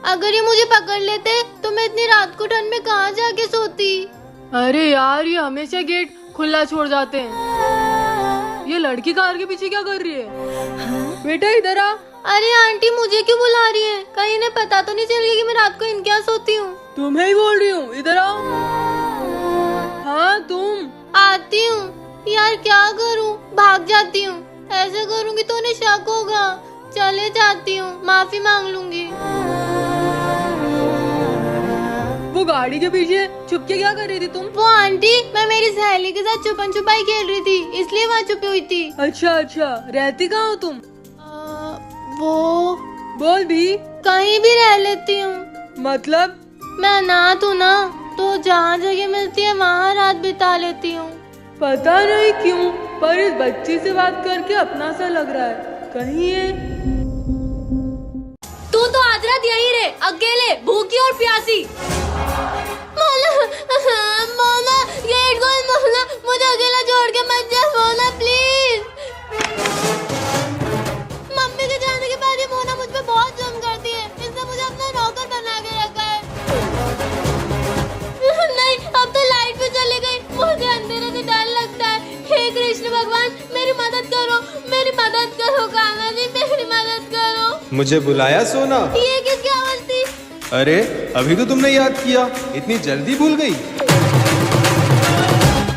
अगर ये मुझे पकड़ लेते तो मैं इतनी रात को ठंड में कहाँ जाके सोती। अरे यार, ये हमेशा गेट खुला छोड़ जाते हैं। ये लड़की कार के पीछे क्या कर रही है? बेटा इधर आ। अरे आंटी, मुझे क्यों बुला रही है? कहीं इन्हें पता तो नहीं चल गया कि मैं रात को इनके यहाँ सोती हूँ? तुम्हें ही बोल रही हूँ, इधर आओ। हाँ तुम। आती हूँ। यार क्या करूँ, भाग जाती हूँ। ऐसे करूँगी तो उन्हें शक होगा। चले जाती हूँ, माफी मांग लूंगी। वो गाड़ी के पीछे छुप के क्या कर रही थी तुम? वो आंटी, मैं मेरी सहेली के साथ छुपन छुपाई खेल रही थी, इसलिए वहाँ छुपी हुई थी। अच्छा अच्छा, रहती कहाँ हो तुम? वो बोल भी। कहीं भी रह लेती हूँ। मतलब? मैं अनाथ हूँ ना, तो जहाँ जगह मिलती है वहाँ रात बिता लेती हूँ। पता नहीं क्यों, पर इस बच्ची से बात करके अपना सा लग रहा है। कहीं ये तू तो आज रात यहीं रहे, अकेले, भूखी और प्यासी। मोना, गेट खोल मोना, मुझे अकेला छोड़ के मत जा मोना, प्लीज। मम्मी के जाने के बाद ये मोना मुझ पे बहुत जुल्म करती है। इसने मुझे अपना नौकर बना के रखा है। नहीं, अब तो लाइट भी चली गई। मुझे अंधेरे से डर लगता है। हे कृष्ण भगवान, मेरी मदद करो, मेरी मदद करो कान्हा जी, मेरी मदद करो। मुझे बुलाया सोना? ये किसकी आवाज थी? अरे अभी तो तुमने याद किया, इतनी जल्दी भूल गई?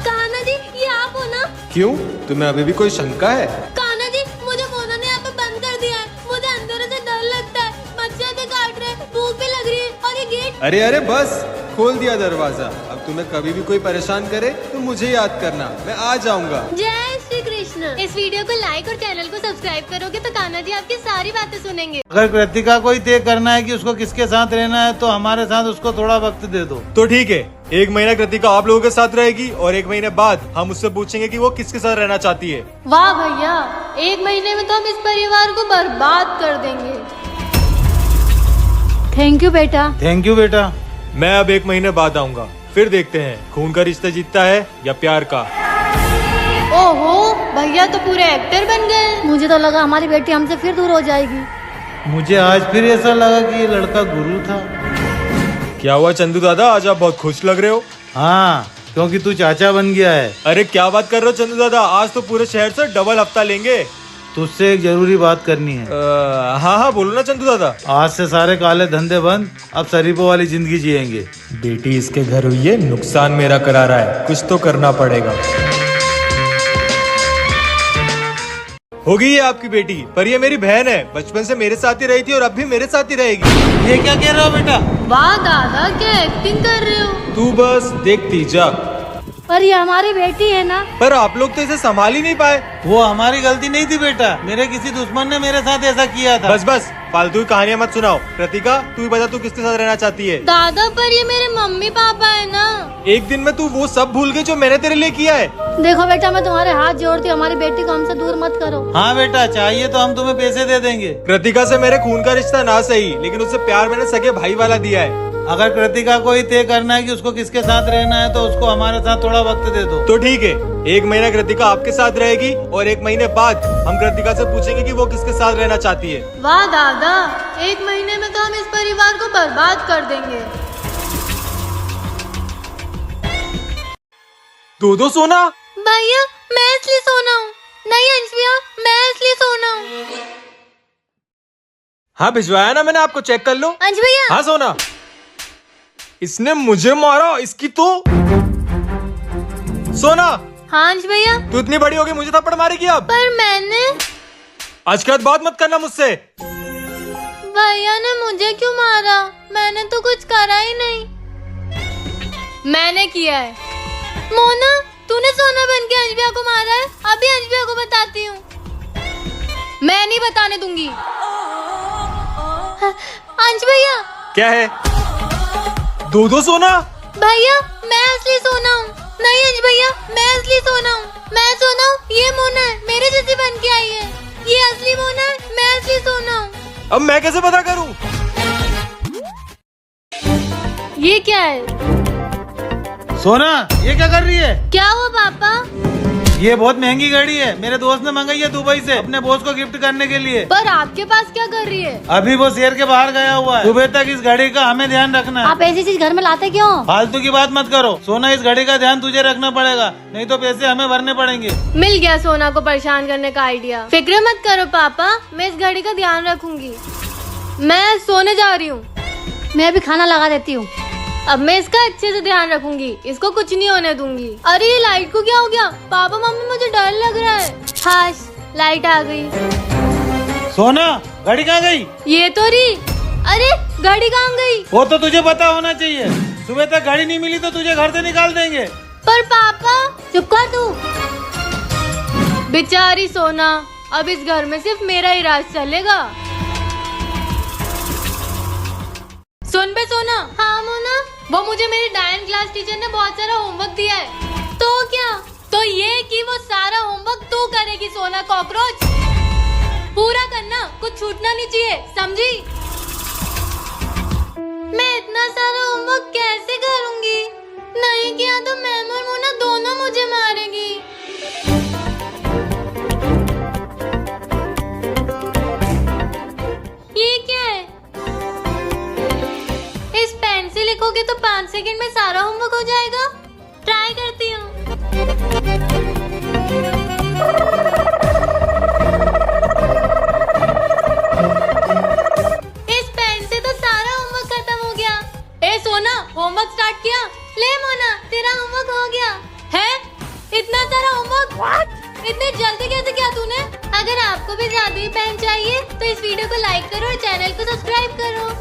कान्हा जी, ये आप हो ना? क्यों, तुम्हें अभी भी कोई शंका है? कान्हा जी, मुझे मोना ने यहाँ पे बंद कर दिया है। मुझे अंधेरे से डर लगता है। मच्छर भी काट रहे, भूख भी लग रही है, और ये गेट। अरे बस, खोल दिया दरवाजा। अब तुम्हें कभी भी कोई परेशान करे तो मुझे याद करना, मैं आ जाऊंगा। जय श्री कृष्ण। इस वीडियो को लाइक और चैनल को सब्सक्राइब करोगे तो कान्हा जी आपकी सारी बातें सुनेंगे। अगर कृतिका को ही तय करना है कि उसको किसके साथ रहना है तो हमारे साथ उसको थोड़ा वक्त दे दो। तो ठीक है, 1 महीना कृतिका आप लोगों के साथ रहेगी और 1 महीने बाद हम उससे पूछेंगे कि वो किसके साथ रहना चाहती है। वाह भैया, 1 महीने में तो हम इस परिवार को बर्बाद कर देंगे। थैंक यू बेटा। थैंक यू बेटा। मैं अब 1 महीने बाद आऊंगा, फिर देखते हैं खून का रिश्ता जीतता है या प्यार का। ओहो, भैया तो पूरे एक्टर बन गए। मुझे तो लगा हमारी बेटी हमसे फिर दूर हो जाएगी। मुझे आज फिर ऐसा लगा कि ये लड़का गुरु था। क्या हुआ चंदू दादा, आज आप बहुत खुश लग रहे हो? हाँ, क्योंकि तू चाचा बन गया है। अरे क्या बात कर रहे हो चंदू दादा, आज तो पूरे शहर से डबल हफ्ता लेंगे। तुझसे एक जरूरी बात करनी है। हाँ बोलो ना चंदू दादा। आज से सारे काले धंधे बंद, अब शरीफों वाली जिंदगी जिएंगे। बेटी इसके घर हुई है, नुकसान मेरा करा रहा है, कुछ तो करना पड़ेगा। होगी ये आपकी बेटी, पर ये मेरी बहन है, बचपन से मेरे साथ ही रही थी और अब भी मेरे साथ ही रहेगी। ये क्या कह रहे हो बेटा? वाह दादा, क्या एक्टिंग कर रहे हो। तू बस देखती जा। पर ये हमारी बेटी है ना। पर आप लोग तो इसे संभाल ही नहीं पाए। वो हमारी गलती नहीं थी बेटा, मेरे किसी दुश्मन ने मेरे साथ ऐसा किया था। बस फालतू की कहानियां मत सुनाओ। कृतिका, तू ही बता, तू किसके साथ रहना चाहती है? दादा, पर ये मेरे मम्मी पापा है ना। एक दिन में तू वो सब भूल गई जो मैंने तेरे लिए किया है। देखो बेटा, मैं तुम्हारे हाथ जोड़ती हूँ, हमारी बेटी को हमसे दूर मत करो। हाँ बेटा, चाहिए तो हम तुम्हें पैसे दे देंगे। कृतिका से मेरे खून का रिश्ता ना सही, लेकिन उससे प्यार मैंने सगे भाई वाला दिया है। अगर कृतिका को ही तय करना है कि उसको किसके साथ रहना है तो उसको हमारे साथ थोड़ा वक्त दे दो। तो ठीक है, 1 महीना कृतिका आपके साथ रहेगी और 1 महीने बाद हम कृतिका से पूछेंगे कि वो किसके साथ रहना चाहती है। वाह दादा, 1 महीने में तो हम इस परिवार को बर्बाद कर देंगे। दो सोना। भैया, मैं इसलिए सोना हूँ। नहीं अंश भैया, मैं इसलिए सोना हूँ। हाँ भिजवाया ना मैंने आपको, चेक कर लो। अंश भैया। हाँ सोना, इसने मुझे मारा, इसकी तो सोना। हाँ अंश भैया। तू इतनी बड़ी हो गई, मुझे थप्पड़ मारेगी अब? पर मैंने। आज के बाद बात मत करना मुझसे। भैया ने मुझे क्यों मारा? मैंने तो कुछ करा ही नहीं। मैंने किया है। मोना, तूने सोना बन के अंश भैया को मारा है? अभी अंश भैया को बताती हूँ। मैं नहीं बताने दूंगी। अंश भैया। क्या है? दो सोना। भैया, मैं असली सोना हूँ। नहीं अंश भैया, मैं असली सोना हूँ। मैं सोना हूँ, ये मोना है, मेरे जैसी बन के आई है। ये असली मोना है, मैं असली सोना हूँ। अब मैं कैसे पता करूँ? ये क्या है? सोना, ये क्या कर रही है? क्या हुआ पापा? ये बहुत महंगी घड़ी है, मेरे दोस्त ने मंगाई है दुबई से अपने बॉस को गिफ्ट करने के लिए। पर आपके पास क्या कर रही है? अभी वो शहर के बाहर गया हुआ है, सुबह तक इस घड़ी का हमें ध्यान रखना है। आप ऐसी चीज घर में लाते क्यों? फालतू की बात मत करो सोना, इस घड़ी का ध्यान तुझे रखना पड़ेगा, नहीं तो पैसे हमें भरने पड़ेंगे। मिल गया सोना को परेशान करने का आइडिया। फिक्र मत करो पापा, मैं इस घड़ी का ध्यान रखूंगी। मैं सोने जा रही हूँ। मैं भी खाना लगा देती हूँ। अब मैं इसका अच्छे से ध्यान रखूंगी, इसको कुछ नहीं होने दूंगी। अरे ये लाइट को क्या हो गया? पापा मम्मी मुझे डर लग रहा है। हाश, लाइट आ गई। सोना घड़ी कहाँ गई? ये तो रही। अरे घड़ी कहाँ गई? वो तो तुझे पता होना चाहिए, सुबह तक गाड़ी नहीं मिली तो तुझे घर से निकाल देंगे। पर पापा। चुप कर तू। बेचारी सोना, अब इस घर में सिर्फ मेरा ही राज चलेगा। सुन बे सोना। हाँ मोना। वो मुझे मेरी डांस क्लास टीचर ने बहुत सारा होमवर्क दिया है। तो क्या? तो ये कि वो सारा होमवर्क तू करेगी सोना कॉकरोच। पूरा करना, कुछ छूटना नहीं चाहिए, समझी? मैं इतना सारा होमवर्क कैसे करूंगी? नहीं किया तो मैम और मोना दोनों मुझे मारेगी। ये क्या है? इस पेन से लिखोगे तो 5 सेकंड में सारा होमवर्क हो जाएगा। ट्राई करती हूँ। इस पेन से तो सारा होमवर्क खत्म हो गया। ए सोना, होमवर्क स्टार्ट किया? ले मोना, तेरा होमवर्क हो गया है। इतना सारा होमवर्क इतने जल्दी कैसे किया तूने? अगर आपको भी ज्यादा ही पेन चाहिए तो इस वीडियो को लाइक करो और चैनल को सब्सक्राइब करो।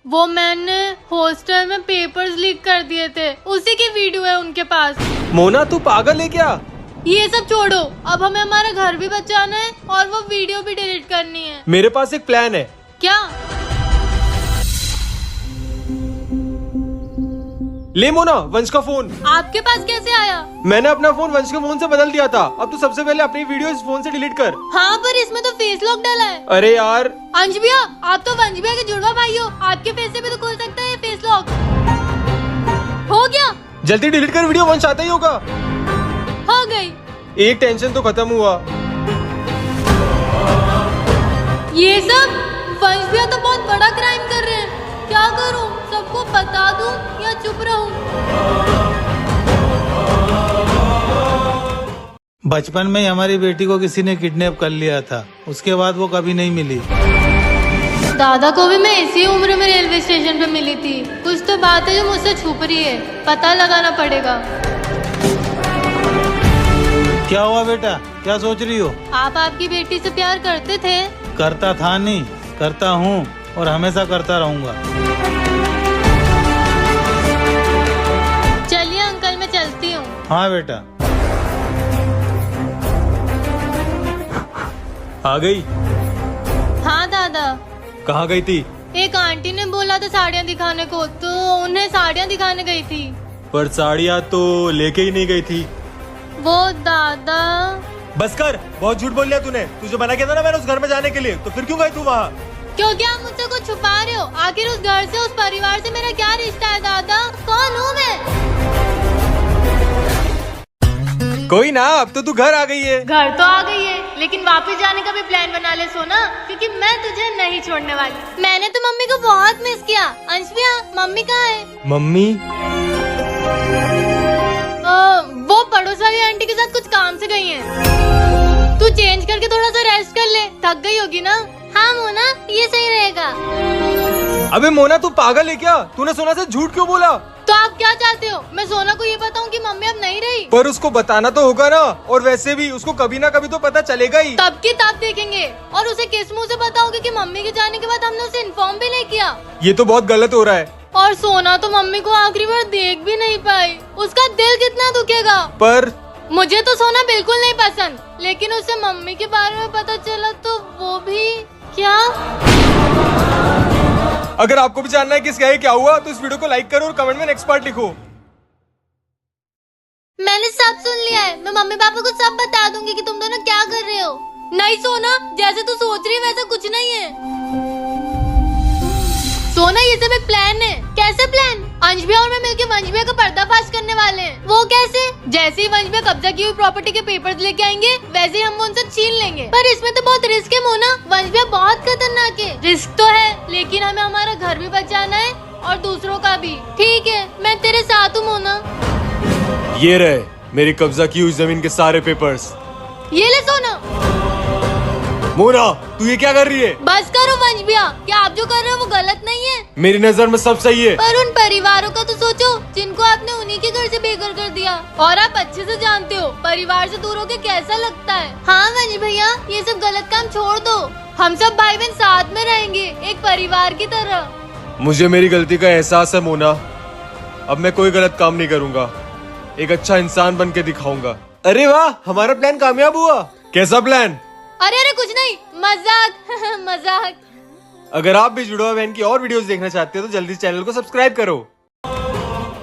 वो मैंने हॉस्टल में पेपर्स लीक कर दिए थे, उसी की वीडियो है उनके पास। मोना तू पागल है क्या? ये सब छोड़ो, अब हमें हमारा घर भी बचाना है और वो वीडियो भी डिलीट करनी है। मेरे पास एक प्लान है। क्या? ले मोना, वंश का फोन। आपके पास कैसे आया? मैंने अपना फोन वंश के फोन से बदल दिया था। अब तू सबसे पहले अपनी वीडियो इस फोन से डिलीट कर। हाँ, पर इसमें तो फेस लॉक डाला है। अरे यार। अंश भैया, आप तो वंश भैया के जुड़वा भाई हो, आपके फेस से भी तो खुल सकता है फेस लॉक। हो गया? जल्दी डिलीट कर वीडियो, वंश आता ही होगा। हो गई। एक टेंशन तो खत्म हुआ। ये सब वंश भैया तो बहुत बड़ा क्राइम कर रहे हैं। क्या करूं? सबको बता दूं या चुप रहूं? बचपन में ही हमारी बेटी को किसी ने किडनैप कर लिया था, उसके बाद वो कभी नहीं मिली। दादा को भी मैं इसी उम्र में रेलवे स्टेशन पे मिली थी। कुछ तो बात है जो मुझसे छुप रही है, पता लगाना पड़ेगा। क्या हुआ बेटा, क्या सोच रही हो? आप आपकी बेटी से प्यार करते थे? करता था नहीं, करता हूँ और हमेशा करता रहूंगा। चलिए अंकल, मैं चलती हूँ। हाँ बेटा। आ गई? हाँ दादा। कहाँ गई थी? एक आंटी ने बोला था साड़ियाँ दिखाने को, तो उन्हें साड़ियाँ दिखाने गई थी। पर साड़ियाँ तो लेके ही नहीं गई थी। वो दादा। बस कर, बहुत झूठ बोल लिया तूने। तुझे मना किया था ना मैंने उस घर में जाने के लिए, तो फिर क्यों गई तू वहाँ? क्योंकि आप मुझसे कुछ छुपा रहे हो। आखिर उस घर से, उस परिवार से मेरा क्या रिश्ता है दादा? कौन हूँ मैं? कोई ना, अब तो तू घर आ गई है। घर तो आ गई है, लेकिन वापस जाने का भी प्लान बना ले सोना, क्योंकि मैं तुझे नहीं छोड़ने वाली। मैंने तो मम्मी को बहुत मिस किया। अंश भैया, मम्मी कहाँ है? मम्मी? वो पड़ोस वाली आंटी के साथ कुछ काम से गई हैं। तू चेंज करके थोड़ा सा रेस्ट कर ले, थक गई होगी ना। हाँ मोना, ये सही रहेगा। अबे मोना, तू पागल है क्या? तूने सोना से झूठ क्यों बोला? तो आप क्या चाहते हो? मैं सोना को ये बताऊं कि मम्मी अब नहीं रही? पर उसको बताना तो होगा ना, और वैसे भी उसको कभी ना कभी तो पता चलेगा ही। तब की तब देखेंगे। और उसे किस मुंह से बताओगे कि मम्मी के जाने के बाद हमने उसे इन्फॉर्म भी नहीं किया? ये तो बहुत गलत हो रहा है। और सोना तो मम्मी को आखिरी बार देख भी नहीं पाई, उसका दिल कितना दुखेगा। पर मुझे तो सोना बिल्कुल नहीं पसंद, लेकिन उसे मम्मी के बारे में पता चला तो वो भी क्या? अगर आपको भी जानना है कि इसका क्या हुआ, तो इस वीडियो को लाइक करो और कमेंट में नेक्स्ट पार्ट लिखो। मैंने सब सुन लिया है। मैं मम्मी पापा को सब बता दूंगी कि तुम दोनों क्या कर रहे हो। नहीं सोना, जैसे तू सोच रही है वैसा कुछ नहीं है। सोना, ये सब एक प्लान है। कैसे प्लान? अंश भैया और मैं मिलकर वंश भैया का पर्दाफाश करने वाले हैं। वो कैसे? जैसे ही वंश भैया कब्जा की हुई प्रॉपर्टी के पेपर्स लेके आएंगे वैसे ही हम वो उनसे छीन लेंगे। पर इसमें तो बहुत रिस्क है मोना, वंश भैया बहुत खतरनाक है। रिस्क तो है लेकिन हमें हमारा घर भी बचाना है और दूसरों का भी। ठीक है, मैं तेरे साथ हूँ मोना। ये रहे मेरी कब्जा की हुई जमीन के सारे पेपर्स। ये ले सोना। मोना तू ये क्या कर रही है? बस करो वंश भैया, क्या आप जो कर रहे हो वो गलत नहीं है। मेरी नजर में सब सही है। पर उन परिवारों का तो सोचो जिनको आपने उन्हीं के घर से बेघर कर दिया। और आप अच्छे से जानते हो परिवार से दूर होके कैसा लगता है। हाँ वंश भैया, ये सब गलत काम छोड़ दो। हम सब भाई बहन साथ में रहेंगे एक परिवार की तरह। मुझे मेरी गलती का एहसास है मोना। अब मैं कोई गलत काम नहीं करूँगा, एक अच्छा इंसान बन के दिखाऊंगा। अरे वाह, हमारा प्लान कामयाब हुआ। कैसा प्लान? अरे अरे कुछ नहीं, मजाक मजाक। अगर आप भी जुड़वा बहन की और वीडियोस देखना चाहते हो तो जल्दी चैनल को सब्सक्राइब करो।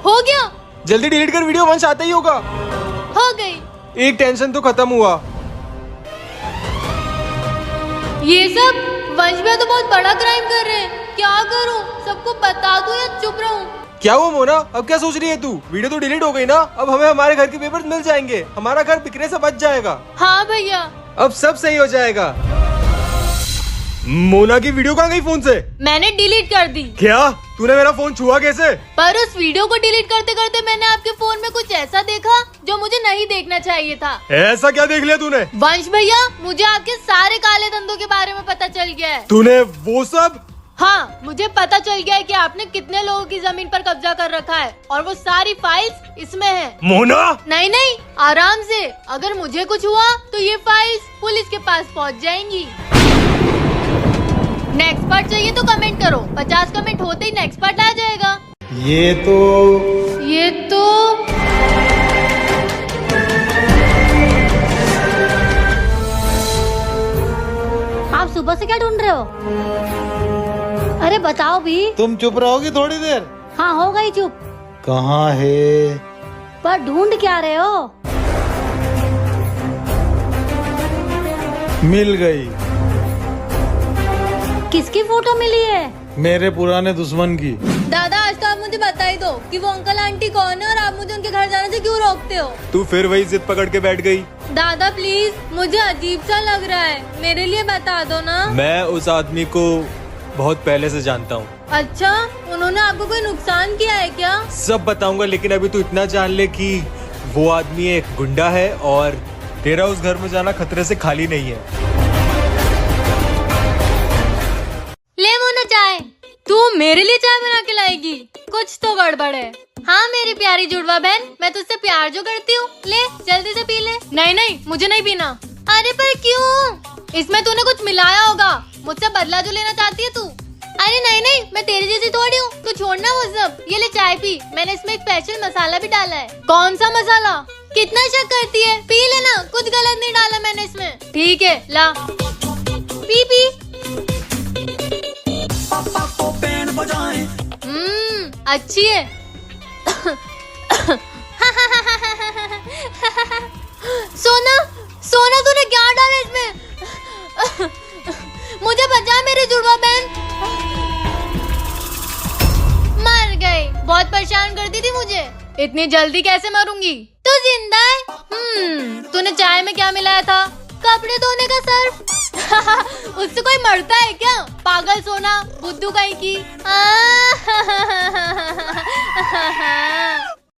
हो गया? जल्दी डिलीट कर, वीडियो वंश आता ही होगा। हो गई। एक टेंशन तो खत्म हुआ। ये सब वंश भैया तो बहुत बड़ा क्राइम कर रहे हैं। क्या करूं? सबको बता दूं या चुप रहूं? क्या हुआ मोना, अब क्या सोच रही है तू? वीडियो तो डिलीट हो गई ना, अब हमें हमारे घर के पेपर्स मिल जाएंगे, हमारा घर बिकने से बच जाएगा। हाँ भैया, अब सब सही हो जाएगा। मोना की वीडियो कहाँ गई फोन से? मैंने डिलीट कर दी। क्या तूने मेरा फोन छुआ कैसे? पर उस वीडियो को डिलीट करते करते मैंने आपके फोन में कुछ ऐसा देखा जो मुझे नहीं देखना चाहिए था। ऐसा क्या देख लिया तूने? वंश भैया, मुझे आपके सारे काले धंधों के बारे में पता चल गया है। तूने वो सब? हाँ, मुझे पता चल गया है कि आपने कितने लोगों की जमीन पर कब्जा कर रखा है और वो सारी फाइल्स इसमें हैं। मोना नहीं नहीं, आराम से। अगर मुझे कुछ हुआ तो ये फाइल्स पुलिस के पास पहुंच जाएंगी। नेक्स्ट पार्ट चाहिए तो कमेंट करो, 50 कमेंट होते ही नेक्स्ट पार्ट आ जाएगा। ये तो आप सुबह से क्या ढूंढ रहे हो? अरे बताओ भी। तुम चुप रहोगी थोड़ी देर? हाँ हो गई चुप। कहाँ है? पर ढूंढ क्या रहे हो? मिल गई। किसकी फोटो मिली है? मेरे पुराने दुश्मन की। दादा, आज तो आप मुझे बता ही दो कि वो अंकल आंटी कौन है और आप मुझे उनके घर जाने से क्यों रोकते हो। तू फिर वही जिद पकड़ के बैठ गई। दादा प्लीज, मुझे अजीब सा लग रहा है, मेरे लिए बता दो ना। मैं उस आदमी को बहुत पहले से जानता हूँ। अच्छा, उन्होंने आपको कोई नुकसान किया है क्या? सब बताऊंगा, लेकिन अभी तू इतना जान ले कि वो आदमी एक गुंडा है और तेरा उस घर में जाना खतरे से खाली नहीं है। ले मोना चाय। तू मेरे लिए चाय बना के लाएगी? कुछ तो गड़बड़ है। हाँ मेरी प्यारी जुड़वा बहन, मैं तुझसे प्यार जो करती हूँ, ले जल्दी से पी ले। नहीं नहीं, मुझे नहीं पीना। अरे पर क्यों? इसमें तूने कुछ मिलाया होगा, मुझसे बदला जो लेना चाहती है तू। अरे नहीं नहीं, मैं तेरी जैसी थोड़ी हूँ, तू छोड़ना वो सब। ये ले चाय पी, मैंने इसमें एक स्पेशल मसाला भी डाला है। कौन सा मसाला? कितना शक करती है, पी लेना, कुछ गलत नहीं डाला मैंने इसमें। ठीक है, ला पी पी। अच्छी है। सोना सोना, तूने क्या डाला इसमें? मुझे बचा मेरी जुड़वा बहन। मर गई, बहुत परेशान करती थी मुझे। इतनी जल्दी कैसे मरूंगी? तू जिंदा है? तूने चाय में क्या मिलाया था? कपड़े धोने का सर्फ। उससे कोई मरता है क्या? पागल सोना, बुद्धू कहीं की।